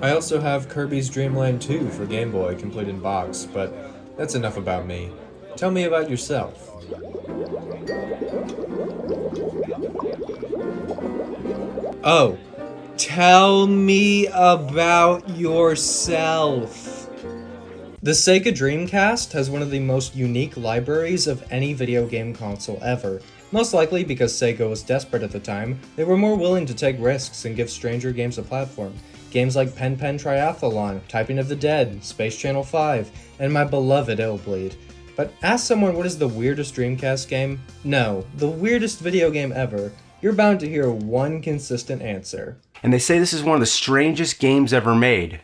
I also have Kirby's Dream Land 2 for Game Boy complete in box, but that's enough about me. Tell me about yourself. Oh, tell me about yourself. The Sega Dreamcast has one of the most unique libraries of any video game console ever. Most likely because Sega was desperate at the time, they were more willing to take risks and give stranger games a platform. Games like Pen Pen Triathlon, Typing of the Dead, Space Channel 5, and my beloved Illbleed. But ask someone what is the weirdest Dreamcast game? No, the weirdest video game ever. You're bound to hear one consistent answer. And they say this is one of the strangest games ever made.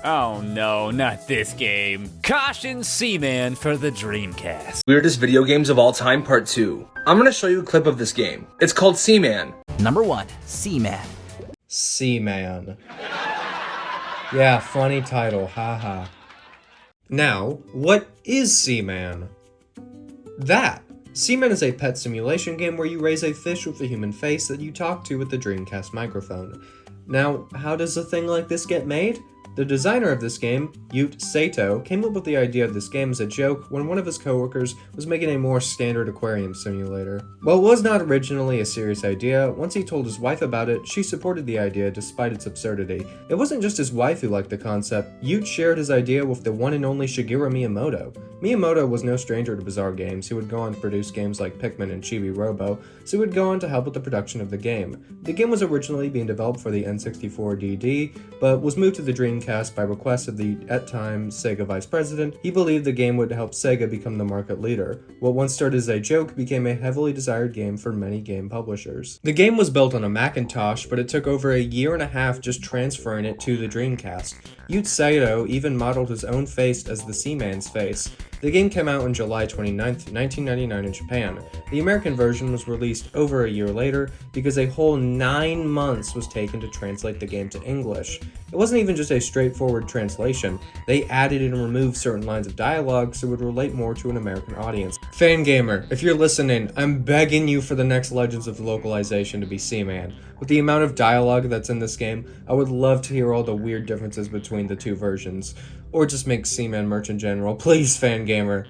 Oh no, not this game. Caution Seaman for the Dreamcast. Weirdest video games of all time, part 2. I'm gonna show you a clip of this game. It's called Seaman. Number 1, Seaman. Seaman. Yeah, funny title, haha. Now, what is Seaman? Seaman is a pet simulation game where you raise a fish with a human face that you talk to with the Dreamcast microphone. Now, how does a thing like this get made? The designer of this game, Yute Sato, came up with the idea of this game as a joke when one of his coworkers was making a more standard aquarium simulator. While it was not originally a serious idea, once he told his wife about it, she supported the idea despite its absurdity. It wasn't just his wife who liked the concept. Yute shared his idea with the one and only Shigeru Miyamoto. Miyamoto was no stranger to bizarre games. He would go on to produce games like Pikmin and Chibi Robo, so he would go on to help with the production of the game. The game was originally being developed for the N64 DD, but was moved to the Dreamcast by request of the, at time, Sega vice president. He believed the game would help Sega become the market leader. What once started as a joke became a heavily desired game for many game publishers. The game was built on a Macintosh, but it took over a year and a half just transferring it to the Dreamcast. Yute Sato even modeled his own face as the Seaman's face. The game came out on July 29, 1999 in Japan. The American version was released over a year later because a whole 9 months was taken to translate the game to English. It wasn't even just a straightforward translation. They added and removed certain lines of dialogue so it would relate more to an American audience. Fangamer, if you're listening, I'm begging you for the next Legends of Localization to be Seaman. With the amount of dialogue that's in this game, I would love to hear all the weird differences between the two versions. Or just make Seaman merch in general, please, Fangamer.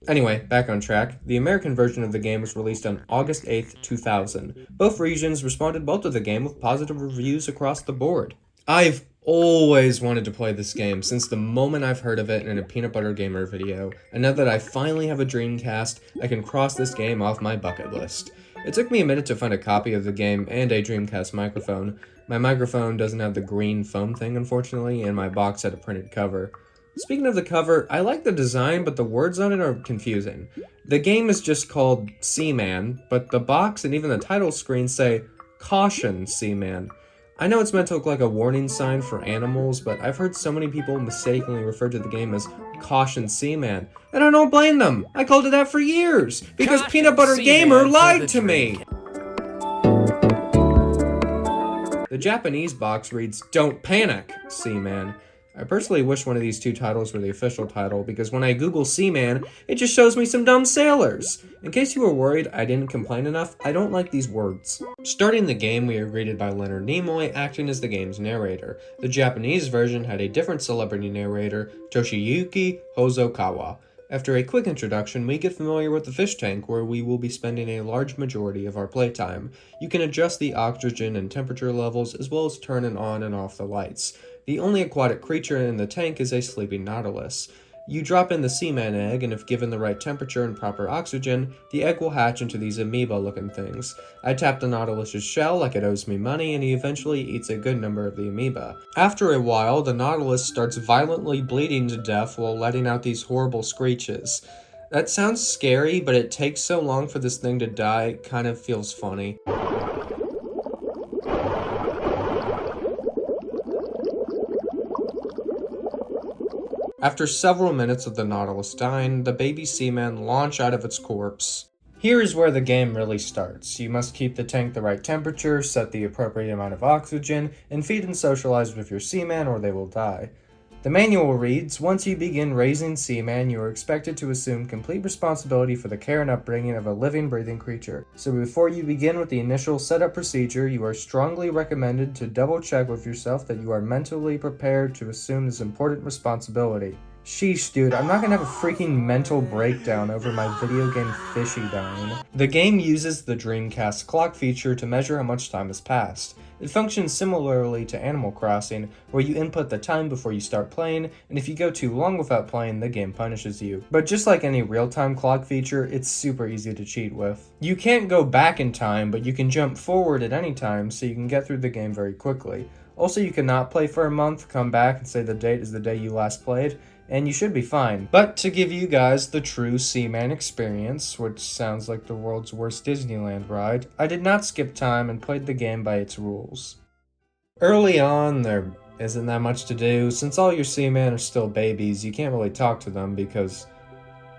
Anyway, back on track. The American version of the game was released on August 8th, 2000. Both regions responded well to the game with positive reviews across the board. I've always wanted to play this game since the moment I've heard of it in a Peanut Butter Gamer video, and now that I finally have a Dreamcast, I can cross this game off my bucket list. It took me a minute to find a copy of the game and a Dreamcast microphone. My microphone doesn't have the green foam thing, unfortunately, and my box had a printed cover. Speaking of the cover, I like the design, but the words on it are confusing. The game is just called Seaman, but the box and even the title screen say, Caution Seaman. I know it's meant to look like a warning sign for animals, but I've heard so many people mistakenly refer to the game as Caution Seaman, and I don't blame them. I called it that for years, because Caution Peanut Butter Seaman Gamer for lied the to me. The Japanese box reads, Don't Panic, Seaman. I personally wish one of these two titles were the official title, because when I Google Seaman, it just shows me some dumb sailors. In case you were worried I didn't complain enough, I don't like these words. Starting the game, we are greeted by Leonard Nimoy acting as the game's narrator. The Japanese version had a different celebrity narrator, Toshiyuki Hozokawa. After a quick introduction, we get familiar with the fish tank where we will be spending a large majority of our playtime. You can adjust the oxygen and temperature levels as well as turn on and off the lights. The only aquatic creature in the tank is a sleeping nautilus. You drop in the Seaman egg, and if given the right temperature and proper oxygen, the egg will hatch into these amoeba-looking things. I tap the nautilus's shell like it owes me money, and he eventually eats a good number of the amoeba. After a while, the nautilus starts violently bleeding to death while letting out these horrible screeches. That sounds scary, but it takes so long for this thing to die, it kind of feels funny. After several minutes of the Nautilus dying, the baby Seaman launch out of its corpse. Here is where the game really starts. You must keep the tank the right temperature, set the appropriate amount of oxygen, and feed and socialize with your Seaman or they will die. The manual reads, once you begin raising Seaman, you are expected to assume complete responsibility for the care and upbringing of a living, breathing creature. So before you begin with the initial setup procedure, you are strongly recommended to double check with yourself that you are mentally prepared to assume this important responsibility. Sheesh, dude, I'm not gonna have a freaking mental breakdown over my video game Fishy dying. The game uses the Dreamcast clock feature to measure how much time has passed. It functions similarly to Animal Crossing, where you input the time before you start playing, and if you go too long without playing, the game punishes you. But just like any real-time clock feature, it's super easy to cheat with. You can't go back in time, but you can jump forward at any time, so you can get through the game very quickly. Also, you cannot play for a month, come back and say the date is the day you last played, and you should be fine. But to give you guys the true Seaman experience, which sounds like the world's worst Disneyland ride, I did not skip time and played the game by its rules. Early on, there isn't that much to do. Since all your Seaman are still babies, you can't really talk to them because,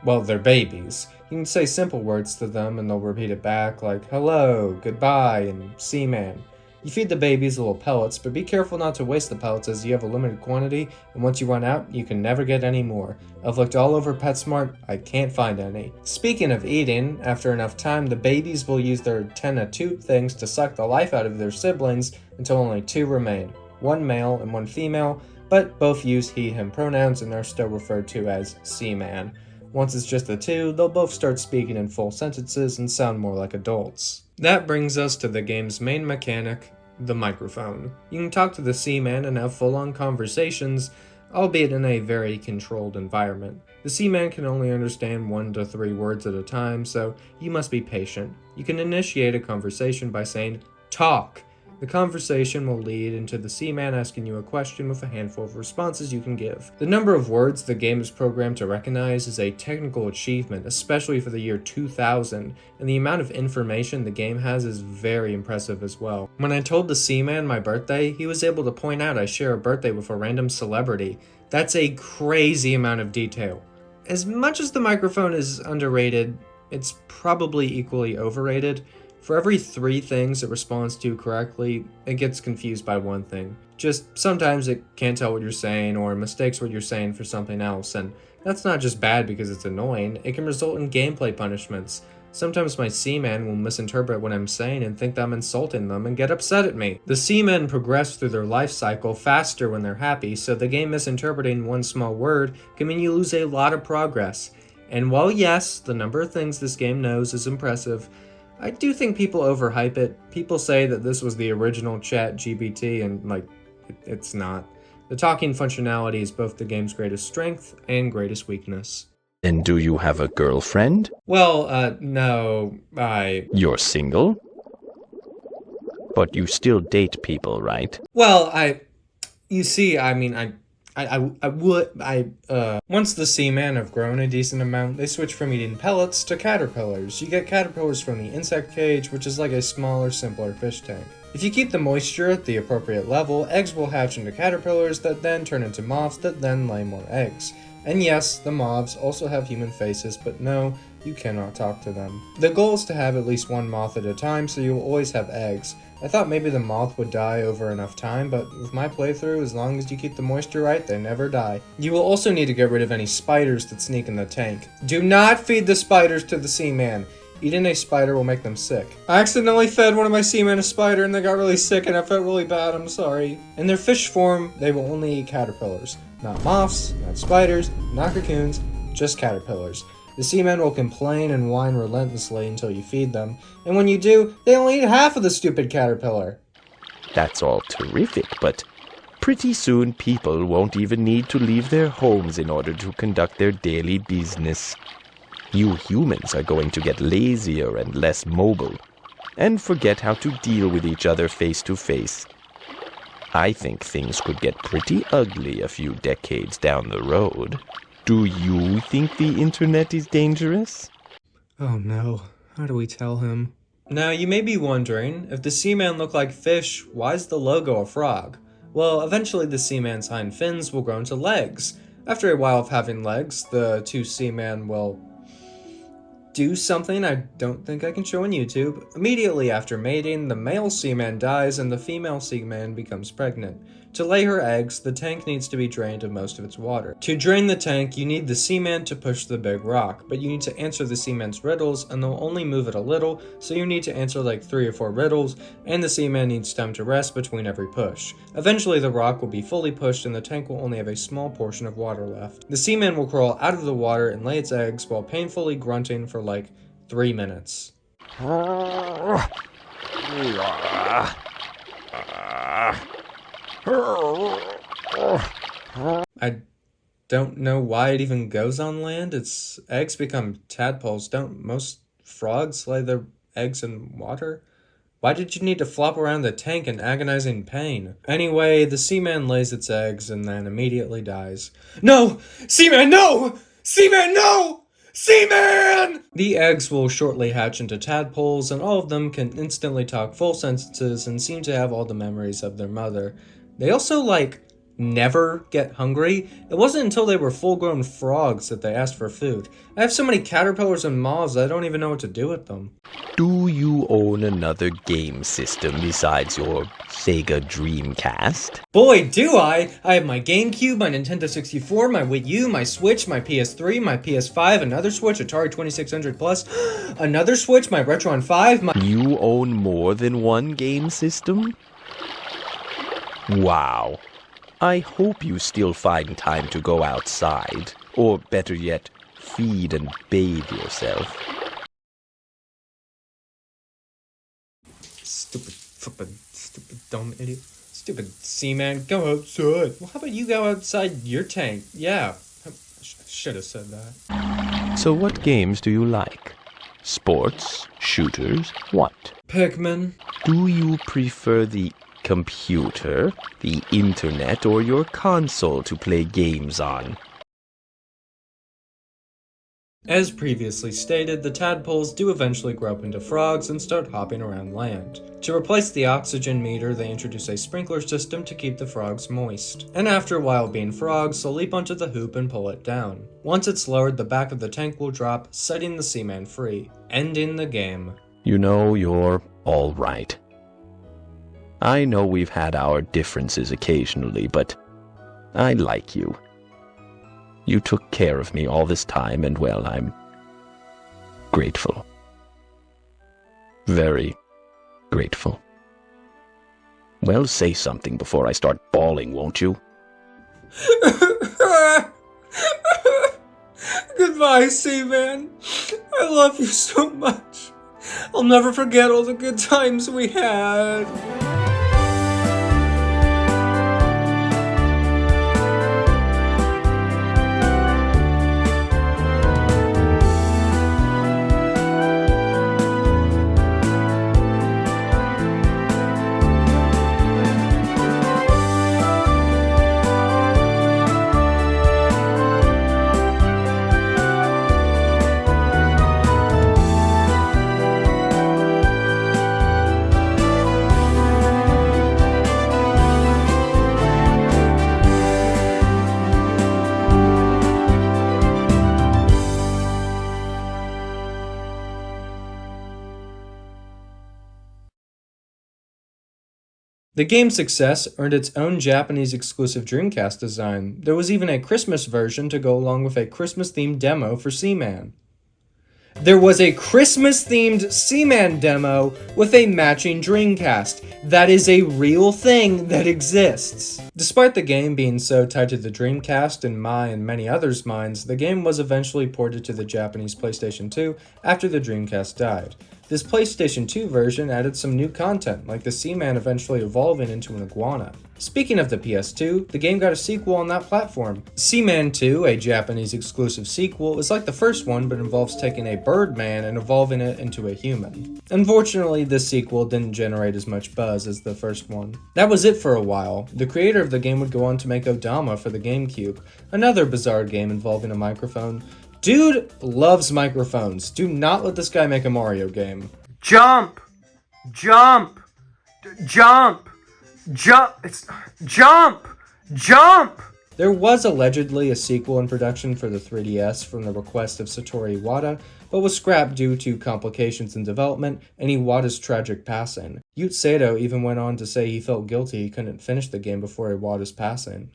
well, they're babies. You can say simple words to them and they'll repeat it back like hello, goodbye, and Seaman. You feed the babies little pellets, but be careful not to waste the pellets as you have a limited quantity, and once you run out, you can never get any more. I've looked all over PetSmart, I can't find any. Speaking of eating, after enough time, the babies will use their antenna tube things to suck the life out of their siblings until only 2 remain, one male and one female, but both use he/him pronouns and are still referred to as Seaman. Once it's just the 2, they'll both start speaking in full sentences and sound more like adults. That brings us to the game's main mechanic, the microphone. You can talk to the Seaman and have full-on conversations, albeit in a very controlled environment. The Seaman can only understand 1 to 3 words at a time, so you must be patient. You can initiate a conversation by saying, "Talk." The conversation will lead into the Seaman asking you a question with a handful of responses you can give. The number of words the game is programmed to recognize is a technical achievement, especially for the year 2000, and the amount of information the game has is very impressive as well. When I told the Seaman my birthday, he was able to point out I share a birthday with a random celebrity. That's a crazy amount of detail. As much as the microphone is underrated, it's probably equally overrated. For every 3 things it responds to correctly, it gets confused by 1 thing. Just sometimes it can't tell what you're saying or mistakes what you're saying for something else, and that's not just bad because it's annoying, it can result in gameplay punishments. Sometimes my Seaman will misinterpret what I'm saying and think that I'm insulting them and get upset at me. The Seamen progress through their life cycle faster when they're happy, so the game misinterpreting 1 small word can mean you lose a lot of progress. And while yes, the number of things this game knows is impressive, I do think people overhype it. People say that this was the original ChatGPT, and it's not. The talking functionality is both the game's greatest strength and greatest weakness. And do you have a girlfriend? Well, no, You're single? But you still date people, right? Well, once the Seamen have grown a decent amount, they switch from eating pellets to caterpillars. You get caterpillars from the insect cage, which is like a smaller, simpler fish tank. If you keep the moisture at the appropriate level, eggs will hatch into caterpillars that then turn into moths that then lay more eggs. And yes, the moths also have human faces, but no, you cannot talk to them. The goal is to have at least 1 moth at a time, so you will always have eggs. I thought maybe the moth would die over enough time, but with my playthrough, as long as you keep the moisture right, they never die. You will also need to get rid of any spiders that sneak in the tank. Do not feed the spiders to the Seaman. Eating a spider will make them sick. I accidentally fed one of my Seamen a spider and they got really sick and I felt really bad, I'm sorry. In their fish form, they will only eat caterpillars. Not moths, not spiders, not cocoons, just caterpillars. The Seamen will complain and whine relentlessly until you feed them, and when you do, they only eat half of the stupid caterpillar. That's all terrific, but pretty soon people won't even need to leave their homes in order to conduct their daily business. You humans are going to get lazier and less mobile, and forget how to deal with each other face to face. I think things could get pretty ugly a few decades down the road. Do you think the internet is dangerous? Oh no, how do we tell him? Now, you may be wondering, if the Seaman look like fish, why is the logo a frog? Well, eventually the Seaman's hind fins will grow into legs. After a while of having legs, the 2 Seaman will do something I don't think I can show on YouTube. Immediately after mating, the male Seaman dies and the female Seaman becomes pregnant. To lay her eggs, the tank needs to be drained of most of its water. To drain the tank, you need the Seaman to push the big rock, but you need to answer the Seaman's riddles, and they'll only move it a little, so you need to answer like 3 or 4 riddles, and the Seaman needs time to rest between every push. Eventually the rock will be fully pushed and the tank will only have a small portion of water left. The Seaman will crawl out of the water and lay its eggs while painfully grunting for like 3 minutes. I don't know why it even goes on land. Its eggs become tadpoles. Don't most frogs lay their eggs in water? Why did you need to flop around the tank in agonizing pain? Anyway, the Seaman lays its eggs and then immediately dies. No! Seaman, no! Seaman, no! Seaman! The eggs will shortly hatch into tadpoles, and all of them can instantly talk full sentences and seem to have all the memories of their mother. They also, never get hungry. It wasn't until they were full-grown frogs that they asked for food. I have so many caterpillars and moths I don't even know what to do with them. Do you own another game system besides your Sega Dreamcast? Boy, do I! I have my GameCube, my Nintendo 64, my Wii U, my Switch, my PS3, my PS5, another Switch, Atari 2600 Plus, another Switch, my Retron 5, my... You own more than one game system? Wow. I hope you still find time to go outside, or better yet, feed and bathe yourself. Stupid, flippin', stupid, dumb idiot. Stupid Seaman, go outside. Well, how about you go outside your tank? Yeah, I should have said that. So what games do you like? Sports? Shooters? What? Pikmin. Do you prefer the computer, the internet, or your console to play games on? As previously stated, the tadpoles do eventually grow up into frogs and start hopping around land. To replace the oxygen meter, they introduce a sprinkler system to keep the frogs moist. And after a while being frogs, they'll leap onto the hoop and pull it down. Once it's lowered, the back of the tank will drop, setting the Seaman free, ending the game. You know, you're all right. I know we've had our differences occasionally, but I like you. You took care of me all this time, and well, I'm grateful. Very grateful. Well, say something before I start bawling, won't you? Goodbye, Seaman. I love you so much. I'll never forget all the good times we had. The game's success earned its own Japanese exclusive Dreamcast design. There was even a Christmas version to go along with a Christmas-themed demo for Seaman. There was a Christmas-themed Seaman demo with a matching Dreamcast. That is a real thing that exists. Despite the game being so tied to the Dreamcast in my and many others' minds, the game was eventually ported to the Japanese PlayStation 2 after the Dreamcast died. This PlayStation 2 version added some new content, like the Seaman eventually evolving into an iguana. Speaking of the PS2, the game got a sequel on that platform. Seaman 2, a Japanese exclusive sequel, is like the first one but involves taking a Birdman and evolving it into a human. Unfortunately, this sequel didn't generate as much buzz as the first one. That was it for a while. The creator of the game would go on to make Odama for the GameCube, another bizarre game involving a microphone. Dude loves microphones. Do not let this guy make a Mario game. Jump! Jump! Jump! Jump! It's jump! Jump! There was allegedly a sequel in production for the 3DS from the request of Satoru Iwata, but was scrapped due to complications in development and Iwata's tragic passing. Yute Sato even went on to say he felt guilty he couldn't finish the game before Iwata's passing.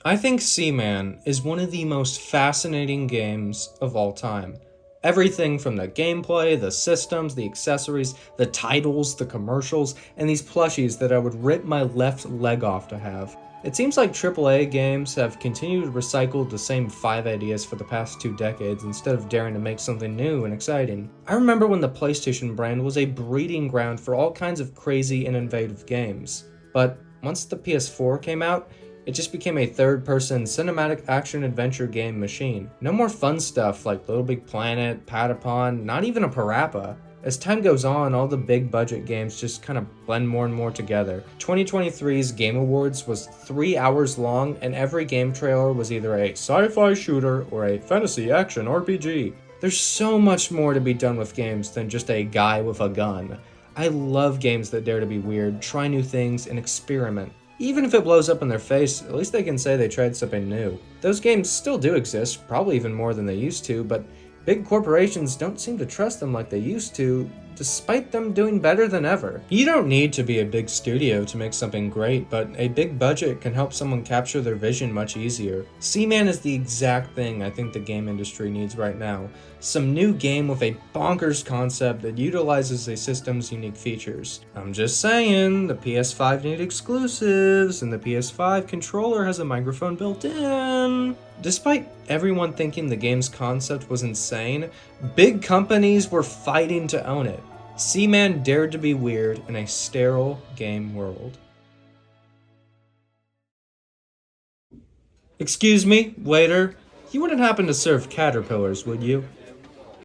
I think Seaman is one of the most fascinating games of all time. Everything from the gameplay, the systems, the accessories, the titles, the commercials, and these plushies that I would rip my left leg off to have. It seems like AAA games have continued to recycle the same 5 ideas for the past 2 decades instead of daring to make something new and exciting. I remember when the PlayStation brand was a breeding ground for all kinds of crazy and innovative games. But once the PS4 came out, it just became a third-person cinematic action-adventure game machine. No more fun stuff like Little Big Planet, Patapon, not even a Parappa. As time goes on, all the big-budget games just kind of blend more and more together. 2023's Game Awards was 3 hours long, and every game trailer was either a sci-fi shooter or a fantasy action RPG. There's so much more to be done with games than just a guy with a gun. I love games that dare to be weird, try new things, and experiment. Even if it blows up in their face, at least they can say they tried something new. Those games still do exist, probably even more than they used to, but big corporations don't seem to trust them like they used to, despite them doing better than ever. You don't need to be a big studio to make something great, but a big budget can help someone capture their vision much easier. Seaman is the exact thing I think the game industry needs right now. Some new game with a bonkers concept that utilizes a system's unique features. I'm just saying, the PS5 need exclusives, and the PS5 controller has a microphone built in. Despite everyone thinking the game's concept was insane, big companies were fighting to own it. Seaman dared to be weird in a sterile game world. Excuse me, waiter. You wouldn't happen to serve caterpillars, would you?